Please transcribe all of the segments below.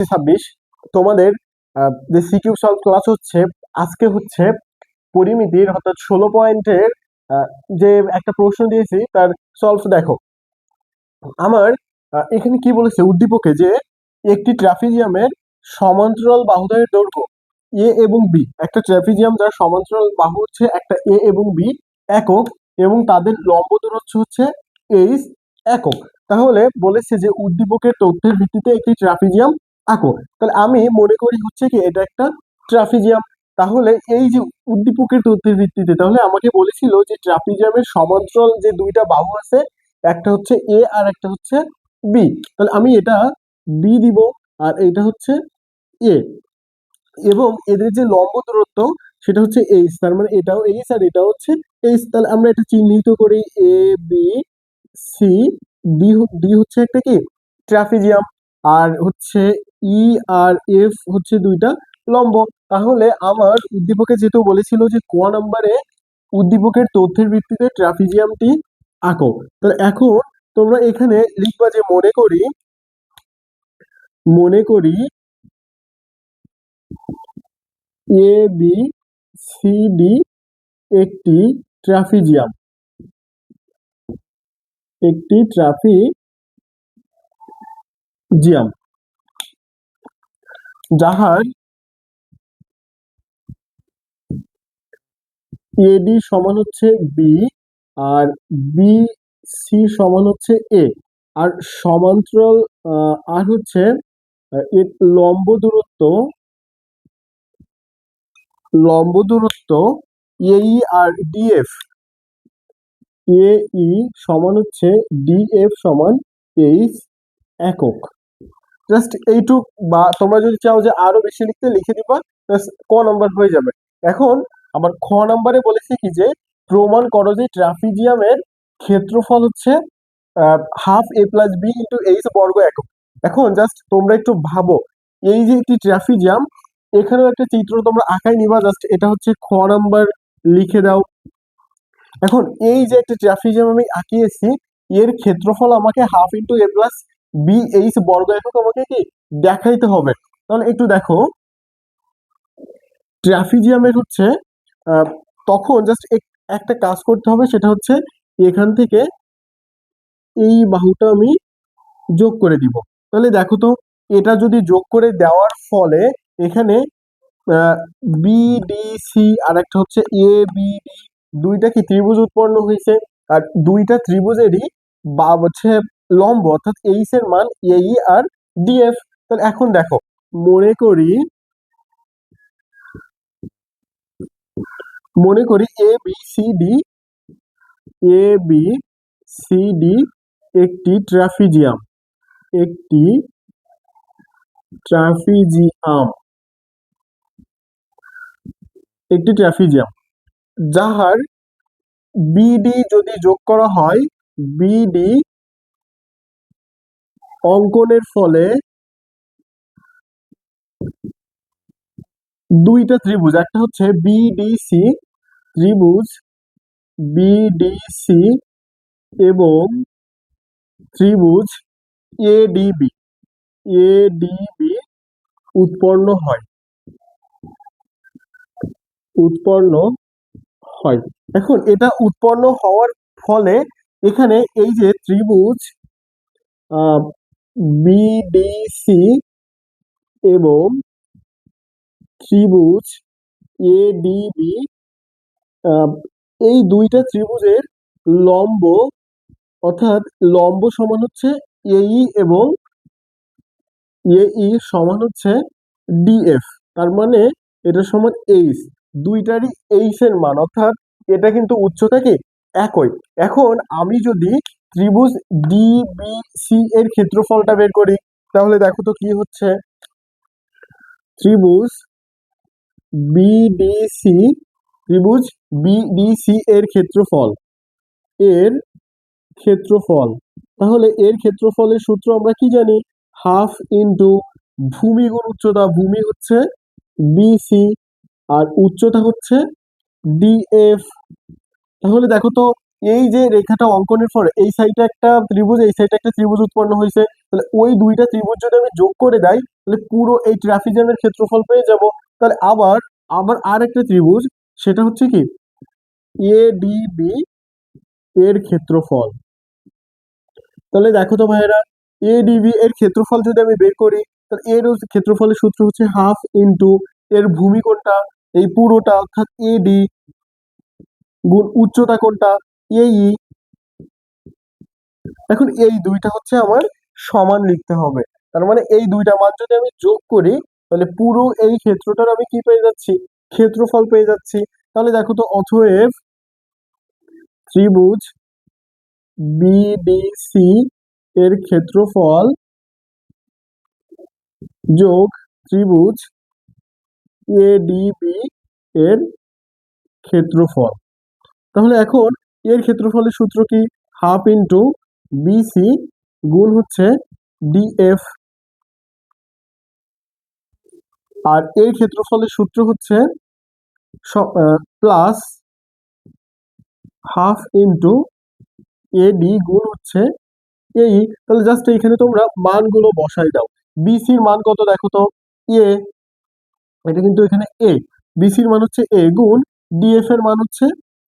26 তোমাদের যে CQ solve class হচ্ছে। আজকে হচ্ছে পরিমিতির অর্থাৎ 16 পয়েন্টের যে একটা প্রশ্ন দিয়েছি তার সলভ দেখো। আমার এখানে কি বলেছে উদ্দীপকে যে একটি ট্রাপিজিয়ামের সমান্তরাল বাহুদ্বয়ের দৈর্ঘ্য এ এবং বি, একটা ট্রাপিজিয়াম যার সমান্তরাল বাহু হচ্ছে একটা এ এবং বি একক এবং তাদের লম্ব দূরত্ব হচ্ছে এইচ একক। তাহলে বলেছে যে উদ্দীপকের তথ্যের ভিত্তিতে একটি ট্রাপিজিয়াম আঁকো। তাহলে আমি মনে করি হচ্ছে কি এটা একটা ট্রাপিজিয়াম। তাহলে এই যে উদ্দীপকের তথ্যের ভিত্তিতে তাহলে আমাকে বলেছিল যে ট্রাপিজিয়ামের সমান্তরাল যে দুইটা বাহু আছে, একটা হচ্ছে এ আর একটা হচ্ছে বি। তাহলে আমি এটা বি দিব আর এটা হচ্ছে এ, এবং এদের যে লম্ব দূরত্ব সেটা হচ্ছে এইচ, তার মানে এটাও এইচ আর এটা হচ্ছে এইচ। তাহলে আমরা এটা চিহ্নিত করি A B C D. D হচ্ছে একটা কি ট্রাপিজিয়াম, আর হচ্ছে ই আর এফ হচ্ছে দুইটা লম্ব। তাহলে আমার উদ্দীপকে যেহেতু বলেছিল যে ক নম্বরে উদ্দীপকের তথ্যের ভিত্তিতে ট্রাপিজিয়ামটি আঁকো, তাহলে এখন তোমরা এখানে লিখবা যে মনে করি এ বি সি ডি একটি ট্রাপিজিয়াম, যাহার এডি সমান হচ্ছে বি আর বি সি সমান হচ্ছে এ, আর সমান্তরাল আর হচ্ছে এর লম্ব দূরত্ব এই আর ডিএফ, এ ই সমান হচ্ছে ডিএফ সমান এইচ একক। জাস্ট এইটুক, বা তোমরা যদি চাও যে আরো বেশি লিখতে লিখে দিবা, ক নাম্বার হয়ে যাবে। এখন আবার খ নাম্বারে বলেছে কি যে প্রমাণ করো যে ট্রাপিজিয়ামের ক্ষেত্রফল হচ্ছে হাফ এ প্লাস বি ইন্টু এইচ বর্গ একক। এখন জাস্ট তোমরা একটু ভাবো, এই যে একটি ট্রাপিজিয়াম, এখানেও একটা চিত্র তোমরা আঁকাই নিবা, জাস্ট এটা হচ্ছে খ নাম্বার লিখে দাও। এখন এই যে একটা ট্রাপিজিয়াম আমি আঁকিয়েছি, এর ক্ষেত্রফল আমাকে হাফ ইন্টু এ প্লাস বি এইচ বর্গ একক আমাকে কি দেখাইতে হবে। তাহলে একটু দেখো, ট্রাপিজিয়ামের হচ্ছে আহ, তখন জাস্ট একটা কাজ করতে হবে, সেটা হচ্ছে এখান থেকে এই বাহুটা আমি যোগ করে দিব। তাহলে দেখো তো, এটা যদি যোগ করে দেওয়ার ফলে এখানে বিডিসি আর একটা হচ্ছে এ বিডি, দুইটা কি ত্রিভুজ উৎপন্ন হয়েছে, আর দুইটা ত্রিভুজেরই বা হচ্ছে লম্ব অর্থাৎ এইচ এর মান এই আর ডিএফ। তাহলে এখন দেখো, মনে করি মনে করি এ বি সি ডি একটি ট্রাপিজিয়াম, একটি ট্রাপিজিয়াম একটি ট্রাপিজিয়াম যাহার বিডি যদি যোগ করা হয়, বিডি অঙ্কনের ফলে দুইটা ত্রিভুজ, একটা হচ্ছে বিডিসি ত্রিভুজ, বিডিসি এবং ত্রিভুজ এডিবি এডিবি উৎপন্ন হয় উৎপন্ন হয়। এখন এটা উৎপন্ন হওয়ার ফলে এখানে এই যে ত্রিভুজ বিডিসি এবং ত্রিভুজ এডিবি, এই দুইটা ত্রিভুজের লম্ব অর্থাৎ লম্ব সমান হচ্ছে এই এবং এই সমান হচ্ছে ডিএফ, তার মানে এটা সমান এইচ, দুইটারই এইচ এর মান, অর্থাৎ এটা কিন্তু উচ্চতা কি একই। এখন আমি যদি ত্রিভুজ ডিবিসি এর ক্ষেত্রফলটা বের করি, তাহলে দেখো তো কি হচ্ছে, ত্রিভুজ বিডিসি ত্রিভুজ বিডিসি এর ক্ষেত্রফল, তাহলে এর ক্ষেত্রফলের সূত্র আমরা কি জানি, হাফ ইন্টু ভূমি গুণ উচ্চতা, ভূমি হচ্ছে বিসি আর উচ্চতা হচ্ছে ডিএফ। তাহলে দেখো তো, এই যে রেখাটা অঙ্কনের পরে এই সাইডে একটা ত্রিভুজ, এই সাইডে একটা ত্রিভুজ উৎপন্ন হয়েছে, তাহলে ওই দুইটা ত্রিভুজ যদি আমি যোগ করে দেই, তাহলে পুরো এই ট্রাপিজিয়ামের ক্ষেত্রফল পেয়ে যাব। তাহলে আবার আবার আর একটা ত্রিভুজ, সেটা হচ্ছে কি এডিবি এর ক্ষেত্রফল। তাহলে দেখো তো ভাইয়েরা, এডিবি এর ক্ষেত্রফল যদি আমি বের করি, তাহলে এর ক্ষেত্রফলের সূত্র হচ্ছে হাফ ইন্টু এর ভূমি কোণটা এই পুরোটা অর্থাৎ এডি গুণ উচ্চতা কোণটা এই। এখন এই দুইটা হচ্ছে আমার সমান লিখতে হবে। তার মানে এই দুইটা মান যদি আমি যোগ করি, তাহলে পুরো এই ক্ষেত্রটার আমি কি পেয়ে যাচ্ছি, ক্ষেত্রফল পেয়ে যাচ্ছি। তাহলে দেখো তো, অতএব ত্রিভুজ বিডিসি এর ক্ষেত্রফল যোগ ত্রিভুজ এডিবি এর ক্ষেত্রফল। তাহলে এখন এর ক্ষেত্রফলের সূত্র কি, হাফ ইন্টু বিসি গুণ হচ্ছে ডিএফ, আর এর ক্ষেত্রফলের সূত্র হচ্ছে প্লাস হাফ ইন্টু এডি গুণ হচ্ছে এই। তাহলে জাস্ট এইখানে তোমরা মানগুলো বসাই দাও। বিসির মান কত দেখো তো, এ, এটা কিন্তু এখানে এ, বিসির মান হচ্ছে এ গুণ ডিএফ এর মান হচ্ছে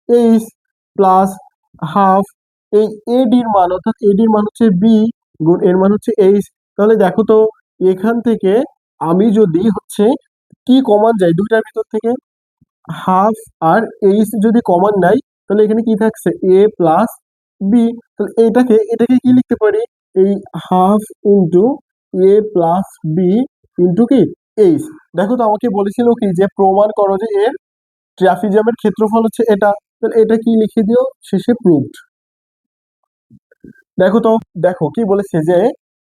এইচ প্লাস হাফ এই এডির মান অর্থাৎ এডির মান হচ্ছে বি গুণ এর মান হচ্ছে এইচ। তাহলে দেখো তো, এখান থেকে আমি যদি হচ্ছে কি কমান যায় দুইটার ভিতর থেকে, হাফ আর এইচ যদি কমন নাই, তাহলে এখানে কি থাকছে এ প্লাস বি। তাহলে এটাকে কি লিখতে পারি, এই হাফ ইন্টু এ প্লাস বি ইন্টু কি এইচ। দেখো তো, আমাকে বলেছিল কি যে প্রমাণ করো যে এর ট্রাপিজিয়ামের ক্ষেত্রফল হচ্ছে এটা, তাহলে এটা কি লিখে দিও শেষে প্রুভড। দেখো তো, দেখো কি বলেছে যে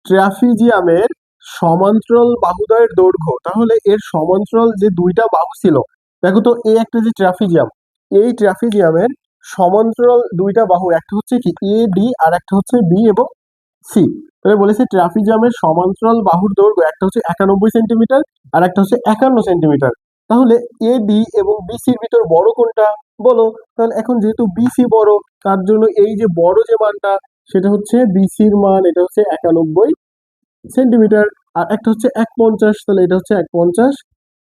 ট্রাপিজিয়ামের সমান্তরাল বাহুদ্বয়ের দৈর্ঘ্য, তাহলে এর সমান্তরাল যে দুইটা বাহু ছিল, দেখো তো এই একটা যে ট্রাপিজিয়াম, এই ট্রাপিজিয়ামের সমান্তরাল দুইটা বাহু, একটা হচ্ছে কি এ ডি আর একটা হচ্ছে বি এবং সি। তাহলে বলেছে ট্রাপিজিয়ামের সমান্তরাল বাহুর দৈর্ঘ্য একটা হচ্ছে 91 সেন্টিমিটার আর একটা হচ্ছে 51 সেন্টিমিটার। তাহলে এ ডি এবং বিসির ভিতর বড় কোনটা বলো। তাহলে এখন যেহেতু বিসি বড়, তার জন্য এই যে বড় যে মানটা, সেটা হচ্ছে বিসির মান, এটা হচ্ছে 91 সেন্টিমিটার, আর একটা হচ্ছে 150, তাহলে এটা হচ্ছে 150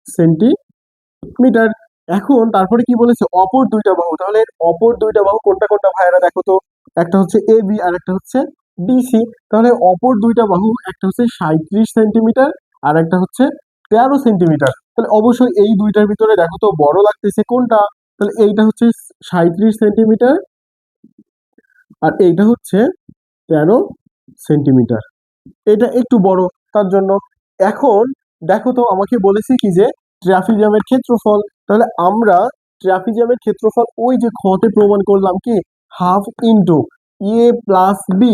সেন্টিমিটার। এখন তারপরে কি বলেছে, অপর দুইটা বাহু, তাহলে অপর দুইটা বাহু কোনটা কোনটা ভাইরা দেখো তো, একটা হচ্ছে এ বি আর একটা হচ্ছে ডিসি। তাহলে অপর দুইটা বাহু, একটা হচ্ছে 37 সেন্টিমিটার আর একটা হচ্ছে 13 সেন্টিমিটার। তাহলে অবশ্যই এই দুইটার ভিতরে দেখো তো বড় লাগতেছে কোনটা, তাহলে এইটা হচ্ছে 37 সেন্টিমিটার আর এইটা হচ্ছে 13 সেন্টিমিটার, এটা একটু বড় তার জন্য। এখন দেখো তো, আমাকে বলেছে কি যে ট্রাপিজিয়ামের ক্ষেত্রফল, তাহলে আমরা ট্রাপিজিয়ামের ক্ষেত্রফল ওই যে খতে প্রমাণ করলাম কি হাফ ইন্টু এ প্লাস বি।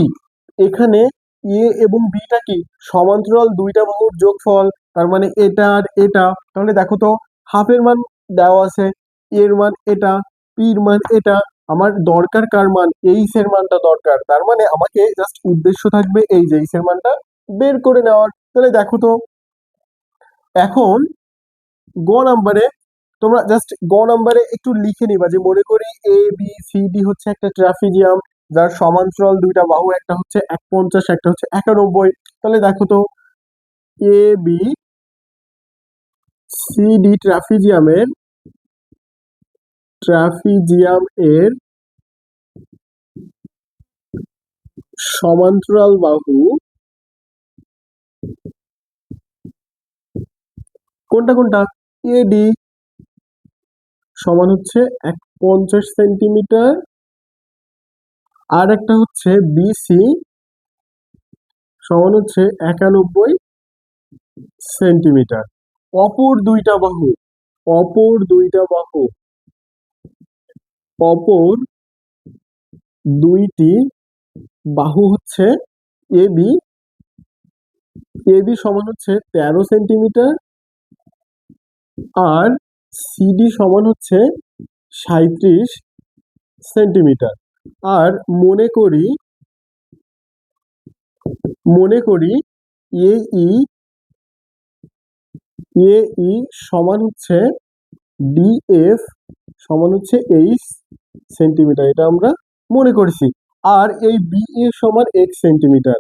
এখানে এ এবং বিটা কি সমান্তরাল দুইটা বাহুর যোগফল, তার মানে এটা আর এটা। তাহলে দেখো তো, হাফের মান দেওয়া আছে, এর মান এটা, পির মান এটা, আমার দরকার কার মান, এইচ এর মানটা দরকার। তার মানে আমাকে জাস্ট উদ্দেশ্য থাকবে এই যে এইচ এর মানটা বের করে নেওয়ার। তাহলে দেখো তো, এখন গ নাম্বারে তোমরা জাস্ট গ নাম্বারে একটু লিখে নিবা যে মনে করি এ বি সি ডি হচ্ছে একটা ট্রাপিজিয়াম যার সমান্তরাল দুইটা বাহু, একটা হচ্ছে 150 একটা হচ্ছে 91। তাহলে দেখো তো, A B C D trapezium এর সমান্তরাল বাহু কোনটা কোনটা, এডি সমান হচ্ছে 150 সেন্টিমিটার আর একটা হচ্ছে বিসি সমান হচ্ছে 91 সেন্টিমিটার। অপর দুইটা বাহু, অপর দুইটা বাহু, অপর দুইটি বাহু হচ্ছে এবি, এবি সমান হচ্ছে 13 সেন্টিমিটার আর সিডি সমান হচ্ছে 37 সেন্টিমিটার। আর মনে করি এ ই এ ই সমান হচ্ছে ডিএফ সমান হচ্ছে 8 সেন্টিমিটার, এটা আমরা মনে করছি। আর এই বিই সমান x সেন্টিমিটার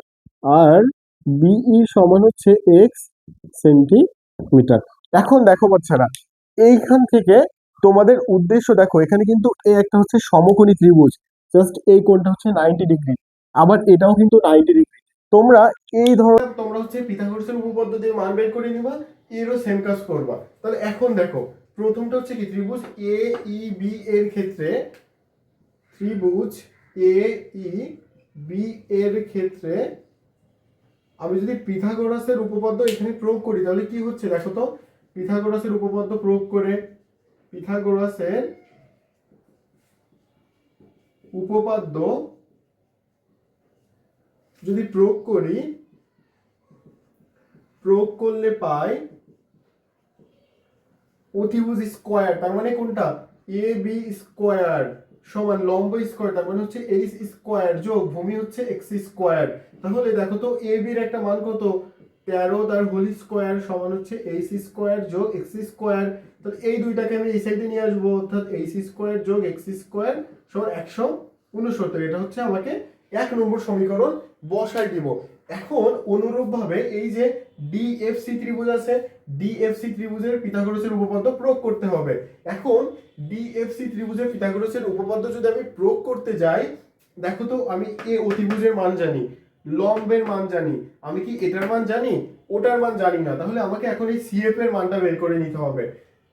আর বিই সমান হচ্ছে x সেন্টিমিটার। এখন দেখো বাচ্চারা, এইখান থেকে তোমাদের উদ্দেশ্য দেখো, এখানে কিন্তু এই একটা হচ্ছে সমকোণী ত্রিভুজ, জাস্ট এই কোণটা হচ্ছে 90 ডিগ্রি, আবার এটাও কিন্তু 90 ডিগ্রি। তোমরা এই ধরনের তোমরা হচ্ছে পিথাগোরাসের উপপাদ্য দিয়ে মান বের করে নিবা, এরও সেম কাজ করবা। তাহলে এখন দেখো, প্রথমটা হচ্ছে কি, ত্রিভুজ এ ই বি এর ক্ষেত্রে, ত্রিভুজ এ ই বি এর ক্ষেত্রে আমি যদি পিথাগোরাসের উপপাদ্য এখানে প্রয়োগ করি তাহলে কি হচ্ছে দেখো তো। পিথাগোরাসের উপপাদ্য প্রয়োগ করে, পিথাগোরাসের উপপাদ্য যদি প্রয়োগ করি, প্রয়োগ করলে পাই অতিভুজ স্কয়ার, তার মানে কোনটা, এ বি স্কয়ার সমান লম্ব স্কয়ার, তার মানে হচ্ছে এইচ স্কয়ার যোগ ভূমি হচ্ছে এক্স স্কয়ার। তাহলে দেখো তো এ বির একটা মান কত, 13, তার হোল স্কয়ার সমান হচ্ছে এইচ স্কয়ার যোগ এক্স স্কয়ার। তাহলে এই দুইটাকে আমি এই সাইডে নিয়ে আসবো, অর্থাৎ এইচ স্কয়ার যোগ এক্স স্কয়ার সমান 169। এটা হচ্ছে আমাকে 1 নম্বর সমীকরণ বসাই দিব। এখন অনুরূপভাবে এই যে ডিএফসি ত্রিভুজ আছে, ডিএফসি ত্রিভুজের পিথাগোরাসের উপপাদ্য প্রয়োগ করতে হবে। এখন ডিএফসি ত্রিভুজের পিথাগোরাসের উপপাদ্য যদি আমি প্রয়োগ করতে যাই, দেখো তো আমি এ অতিভুজের মান জানি, লম্বের মান জানি, আমি কি এটার মান জানি, ওটার মান জানি না। তাহলে আমাকে এখন এই সিএফ এর মানটা বের করে নিতে হবে।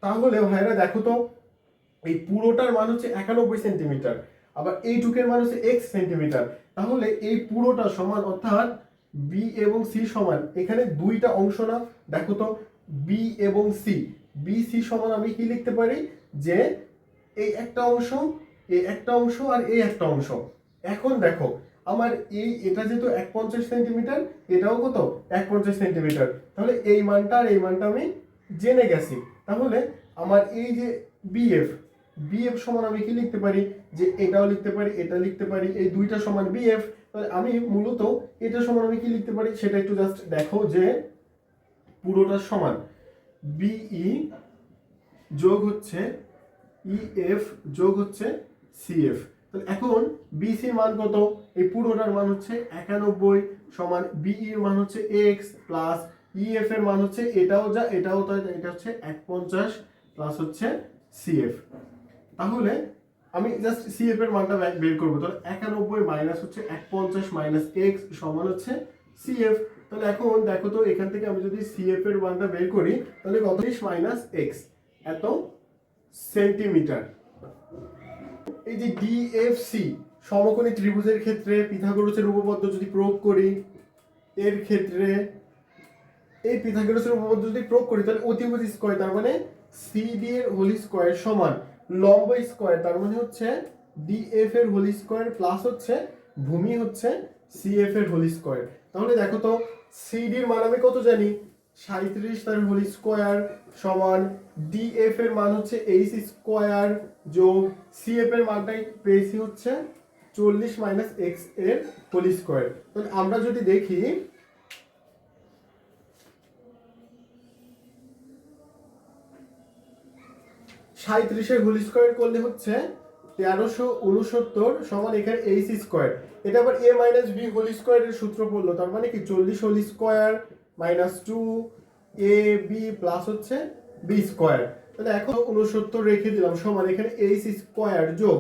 তাহলে ভাইরা দেখো তো, এই পুরোটার মান হচ্ছে 91 সেন্টিমিটার, আবার এইটুকের মান হচ্ছে এক্স সেন্টিমিটার। তাহলে এই পুরোটা সমান, অর্থাৎ বি এবং সি সমান, এখানে দুইটা অংশ না, দেখো তো বি এবং সি, বি সি সমান আমি কি লিখতে পারি, যে এই একটা অংশ, এই একটা অংশ আর এই একটা অংশ। এখন দেখো আমার এটা যেহেতু 150 সেন্টিমিটার, এটাও কত 150 সেন্টিমিটার, তাহলে এই মানটা আর এই মানটা আমি জেনে গেছি। তাহলে আমার এই যে বিএফ, বিএফ সমান আমি কি লিখতে পারি, যে এটাও লিখতে পারি, এটা লিখতে পারি, এই দুইটা সমান বিএফ। তাহলে আমি মূলত এটা সমান আমি কি লিখতে পারি সেটা একটু জাস্ট দেখো, যে পুরোটা সমান বিই যোগ হচ্ছে ইএফ যোগ হচ্ছে সিএফ। তাহলে এখন বিসির মান কত, এই পুরোটার মান হচ্ছে 91 সমান বিইর মান হচ্ছে এক্স প্লাস ইএফ এর মান হচ্ছে এটাও যা এটাও তাই, এটা হচ্ছে 150 প্লাস হচ্ছে সিএফ। তাহলে আমি জাস্ট সিএফ এর মানটা বের করবো। তাহলে 91 মাইনাস হচ্ছে 150 মাইনাস এক্স সমান হচ্ছে সিএফ। তাহলে এখন দেখো তো, এখান থেকে আমি যদি সিএফ এর মানটা বের করি তাহলে কত, 30 মাইনাস এক্স এত সেন্টিমিটার। এই যে ডিএফসি সমকোণী ত্রিভুজের ক্ষেত্রে পিথাগোরাসের উপপাদ্য যদি প্রয়োগ করি, এর ক্ষেত্রে এই পিথাগোরাসের উপপাদ্য যদি প্রয়োগ করি তাহলে অতিভুজ স্কয়ার, তার মানে সিডি এর হোল স্কয়ার সমান লম্ব স্কয়ার, তার মানে হচ্ছে ডিএফ এর হোল স্কয়ার প্লাস হচ্ছে ভূমি হচ্ছে সিএফ এর হোল স্কয়ার। তাহলে দেখো তো, সিডি এর মান আমি কত জানি, 37, তার হোল স্কয়ার সমান ডিএফ এর মান হচ্ছে এইচ স্কয়ার যোগ সিএফ এর মানটাই পেয়েছি হচ্ছে 40 মাইনাস এক্স এর হোল স্কয়ার। তাহলে আমরা যদি দেখি, 37 এর হোল স্কয়ার করলে হচ্ছে 1369 সমান এখানে এইচ স্কয়ার। এটা আবার এ মাইনাস বি হোল স্কয়ারের সূত্র পড়লো, তার মানে কি 40 whole square minus 2 A B plus হচ্ছে বি স্কয়ার। তাহলে এখন 69 রেখে দিলাম সমান এখানে এইচ স্কয়ার যোগ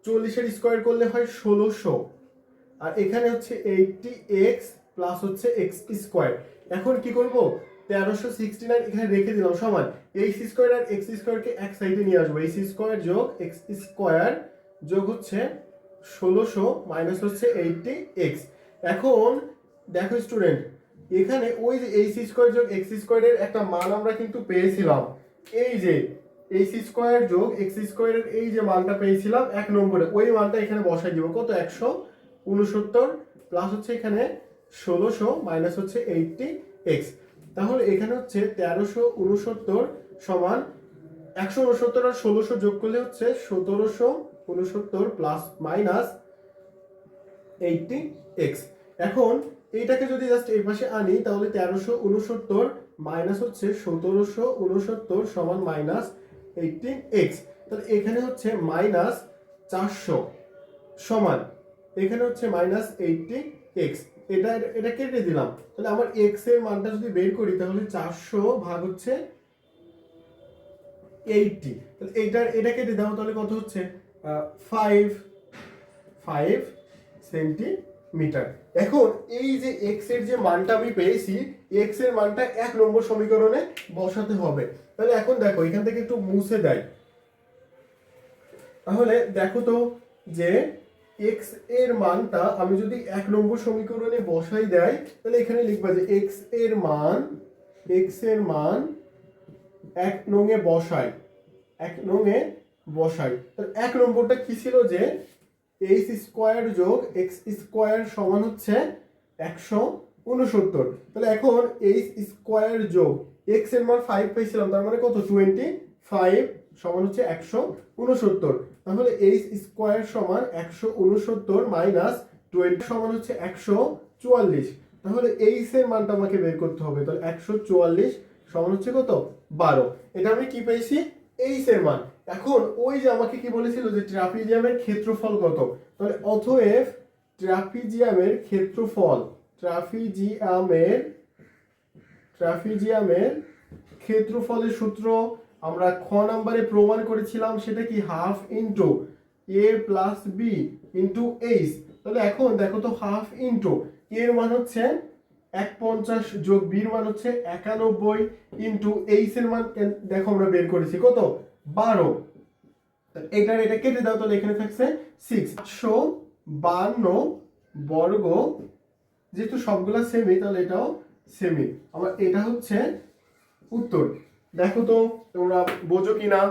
40 এর স্কয়ার করলে হয় 1600, আর এখানে হচ্ছে 80x প্লাস হচ্ছে এক্স স্কয়ার। এখন কি করব, 1369 এখানে রেখে দিলাম সমান এইচ স্কয়ার আর এক্স স্কয়ারকে এক সাইডে নিয়ে আসবো, এইচ স্কয়ার যোগ এক্স স্কয়ার যোগ হচ্ছে 1600 মাইনাস হচ্ছে 80x। এখন দেখো স্টুডেন্ট, এখানে ওই যে এইচ স্কয়ার যোগ এক্স স্কয়ারের একটা মান আমরা কিন্তু পেয়েছিলাম, এই যে এইচ স্কয়ার যোগ এক্স স্কয়ারের এই যে মানটা পেয়েছিলাম 1 নম্বরে, ওই মানটা এখানে বসাই দিব, কত 169 প্লাস হচ্ছে এখানে 1600 মাইনাস হচ্ছে 80x। তাহলে এখানে হচ্ছে 1369 সমান 169 আর 1600 যোগ করলে হচ্ছে 1769 প্লাস মাইনাস 80x। এখন এইটাকে যদি জাস্ট এই পাশে আনি তাহলে 1369 মাইনাস হচ্ছে 1769 সমান মাইনাস 18x। তাহলে এখানে হচ্ছে মাইনাস 400 সমান এখানে হচ্ছে মাইনাস 80x। এটা এটা কেটে দিলাম, তাহলে আমার এক্স এর মানটা যদি বের করি তাহলে 400 ভাগ হচ্ছে 80, তাহলে এটা কেটে দাও, তাহলে কত হচ্ছে 5 সেন্টিমিটার। এখন এই যে এক্স এর যে মানটা আমি পেয়েছি, এক্স এর মানটা 1 নম্বর সমীকরণে বসাতে হবে। তাহলে এখন দেখো এখান থেকে একটু মুছে দেয়, তাহলে দেখো তো যে এক্স এর মানটা আমি যদি 1 নম্বর সমীকরণে বসাই দেয়, তাহলে এখানে লিখবা যে এক্স এর মান 1 নং-এ বসাই, 1 নং-এ বসাই। তাহলে 1 নম্বরটা কি ছিল যে এইচ স্কোয়ার যোগ এক্স স্কোয়ার সমান হচ্ছে 169। তাহলে এখন এইচ স্কোয়ার যোগ এক্স এর মান 5 পেয়েছিলাম, তার মানে কত 25 সমান হচ্ছে 169। তাহলে এইচ স্কোয়ার সমান 169 মাইনাস 20 সমান হচ্ছে 144। তাহলে এইচ এর মানটা আমাকে বের করতে হবে, তাহলে 144 সমান হচ্ছে কত 12। এটা আমি কি পেয়েছি এইচ এর মান। এখন ওই যে আমাকে কি বলেছিল যে ট্রাপিজিয়ামের ক্ষেত্রফল কত, তাহলে অতএব ট্রাপিজিয়ামের ক্ষেত্রফল, ট্রাপিজিয়ামের ক্ষেত্রফলের সূত্র আমরা খ নাম্বারে প্রমাণ করেছিলাম, সেটা কি হাফ ইন্টু এ প্লাস বি ইন্টু এইচ। তাহলে এখন দেখো তো হাফ ইন্টু এর মান হচ্ছে 150 যোগ বির মান হচ্ছে 91 ইন্টু এইচ এর মান দেখো আমরা বের করেছি কত 12। এটা কেটে দাও, তাহলে এখানে থাকছে 652 বর্গ, যেহেতু সবগুলা সেমি তাহলে এটাও সেমি। আমার এটা হচ্ছে উত্তর। দেখো তো তোমরা বোঝো কিনা।